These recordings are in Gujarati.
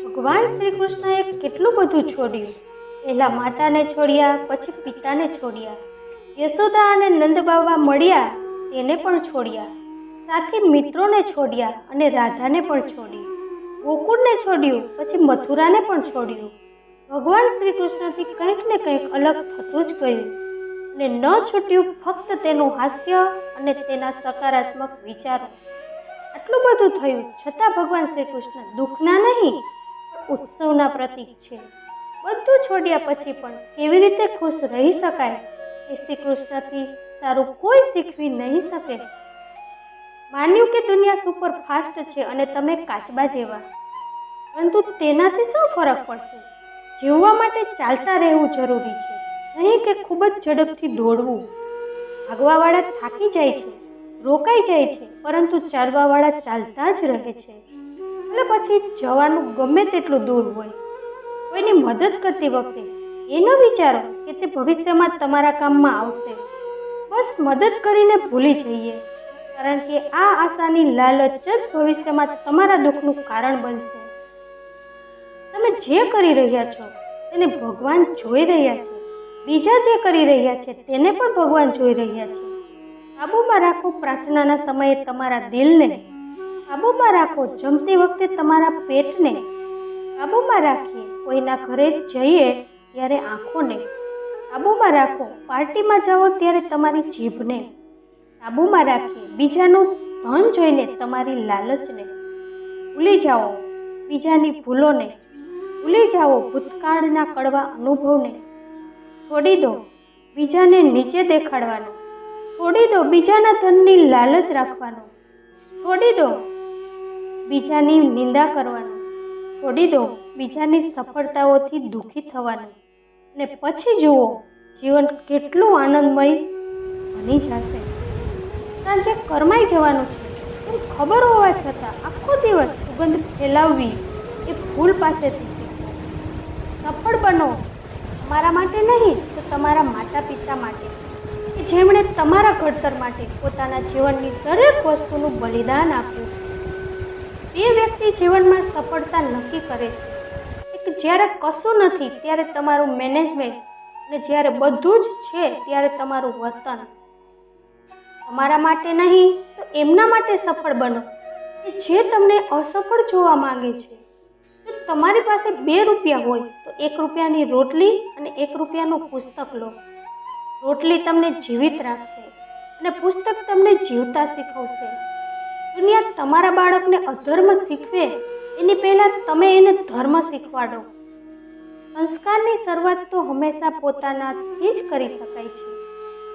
ભગવાન શ્રી કૃષ્ણએ કેટલું બધું છોડ્યું. પહેલા માતાને છોડ્યા, પછી પિતાને છોડ્યા. યશોદા અને નંદ બાબા મળ્યા, તેને પણ છોડ્યા. સાથે મિત્રોને છોડ્યા અને રાધાને પણ છોડી. ગોકુળને છોડ્યું, પછી મથુરાને પણ છોડ્યું. ભગવાન શ્રી કૃષ્ણથી કંઈક ને કંઈક અલગ થતું જ ગયું અને ન છૂટ્યું ફક્ત તેનું હાસ્ય અને તેના સકારાત્મક વિચારો. આટલું બધું થયું છતાં ભગવાન શ્રી કૃષ્ણ દુઃખના નહીં પણ ઉત્સવના પ્રતીક છે. બધું છોડ્યા પછી પણ કેવી રીતે ખુશ રહી શકાય એ શ્રી કૃષ્ણથી સારું કોઈ શીખવી નહીં શકે. માન્યું કે દુનિયા સુપર ફાસ્ટ છે અને તમે કાચબા જેવા, પરંતુ તેનાથી શું ફરક પડશે? જીવવા માટે ચાલતા રહેવું જરૂરી છે, નહીં કે ખૂબ જ ઝડપથી દોડવું. ભાગવાવાળા થાકી જાય છે, રોકાઈ જાય છે, પરંતુ ચાલવાવાળા ચાલતા જ રહે છે. એટલે પછી જવાનું ગમે તેટલું દૂર હોય. કોઈની મદદ કરતી વખતે એ ન વિચારો કે તે ભવિષ્યમાં તમારા કામમાં આવશે. બસ મદદ કરીને ભૂલી જઈએ, કારણ કે આ આશાની લાલચ જ ભવિષ્યમાં તમારા દુઃખનું કારણ બનશે. તમે જે કરી રહ્યા છો તેને ભગવાન જોઈ રહ્યા છે. બીજા જે કરી રહ્યા છે તેને પણ ભગવાન જોઈ રહ્યા છે. કાબૂમાં રાખો પ્રાર્થનાના સમયે તમારા દિલને, કાબૂમાં રાખો જમતી વખતે તમારા પેટને, કાબૂમાં રાખીએ કોઈના ઘરે જઈએ ત્યારે આંખોને, કાબૂમાં રાખો પાર્ટીમાં જાઓ ત્યારે તમારી જીભને, કાબૂમાં રાખીએ બીજાનું ધન જોઈને તમારી લાલચને. ભૂલી જાઓ બીજાની ભૂલોને, ભૂલી જાઓ ભૂતકાળના કડવા અનુભવને. છોડી દો બીજાને નીચે દેખાડવાનું, છોડી દો બીજાના ધનની લાલચ રાખવાનું, છોડી દો બીજાની નિંદા કરવાનું, છોડી દો બીજાની સફળતાઓથી દુઃખી થવાનું. અને પછી જુઓ જીવન કેટલું આનંદમય બની જશે. સાંજે કરમાઈ જવાનું છે એમ ખબર હોવા છતાં આખો દિવસ સુગંધ ફેલાવવી એ ભૂલ પાસેથી શીખો. સફળ બનો, તમારા માટે નહીં તો તમારા માતા પિતા માટે, કે જેમણે તમારા ઘડતર માટે પોતાના જીવનની દરેક વસ્તુનું બલિદાન આપ્યું છે. તે વ્યક્તિ જીવનમાં સફળતા નક્કી કરે છે. એક જ્યારે કશું નથી ત્યારે તમારું મેનેજમેન્ટ, અને જ્યારે બધું જ છે ત્યારે તમારું વર્તન. તમારા માટે નહીં તો એમના માટે સફળ બનો કે જે તમને અસફળ જોવા માંગે છે. જો તમારી પાસે 2 રૂપિયા હોય તો 1 રૂપિયાની રોટલી અને 1 રૂપિયાનું પુસ્તક લો. રોટલી તમને જીવિત રાખશે અને પુસ્તક તમને જીવતા શીખવશે. દુનિયા તમારા બાળકને અધર્મ શીખવે એની પહેલાં તમે એને ધર્મ શીખવાડો. સંસ્કારની શરૂઆત તો હંમેશા પોતાનાથી જ કરી શકાય છે,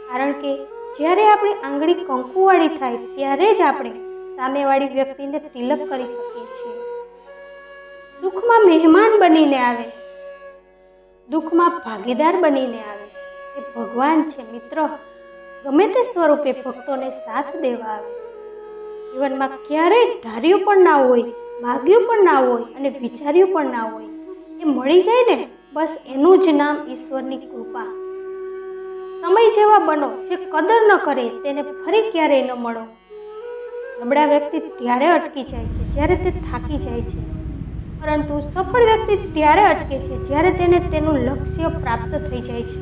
કારણ કે જ્યારે આપણી આંગળી કંકુવાળી થાય ત્યારે જ આપણે સામેવાળી વ્યક્તિને તિલક કરી શકીએ છીએ. સુખમાં મહેમાન બનીને આવે, દુઃખમાં ભાગીદાર બનીને આવે એ ભગવાન છે મિત્ર. ગમે તે સ્વરૂપે ભક્તોને સાથ દેવા આવે. જીવનમાં ક્યારેય ધાર્યું પણ ના હોય, માગ્યું પણ ના હોય અને વિચાર્યું પણ ના હોય, એ મળી જાય ને બસ એનું જ નામ ઈશ્વરની કૃપા. સમય જેવા બનો જે કદર ન કરે તેને ફરી ક્યારેય ન મળો. નબળા વ્યક્તિ ત્યારે અટકી જાય છે જ્યારે તે થાકી જાય છે, પરંતુ સફળ વ્યક્તિ ત્યારે અટકે છે જ્યારે તેને તેનું લક્ષ્ય પ્રાપ્ત થઈ જાય છે.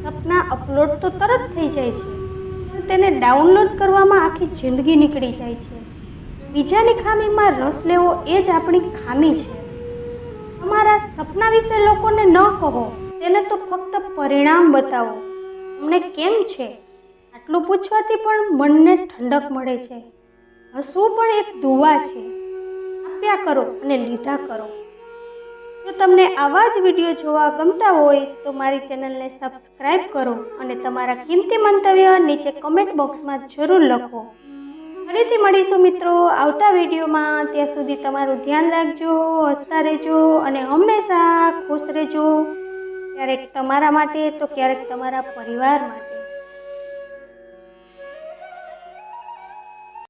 સપના અપલોડ તો તરત થઈ જાય છે, પણ તેને ડાઉનલોડ કરવામાં આખી જિંદગી નીકળી જાય છે. બીજાની ખામીમાં રસ લેવો એ જ આપણી ખામી છે. તમારા સપના વિશે લોકોને ન કહો, તેને તો ફક્ત પરિણામ બતાવો. તમને કેમ છે આટલું પૂછવાથી પણ મનને ઠંડક મળે છે. હસવું પણ એક દુઆ છે. આપ્યા કરો અને લીધા કરો. જો તમને આવા જ વિડીયો જોવા ગમતા હોય તો મારી ચેનલને સબસ્ક્રાઈબ કરો અને તમારા કિંમતી મંતવ્ય નીચે કમેન્ટ બોક્સમાં જરૂર લખો. ફરીથી મળીશું મિત્રો આવતા વિડીયોમાં. ત્યાં સુધી તમારું ધ્યાન રાખજો, હસતા રહેજો અને હંમેશા ખુશ રહેજો. ક્યારેક તમારા માટે તો ક્યારેક તમારા પરિવાર માટે.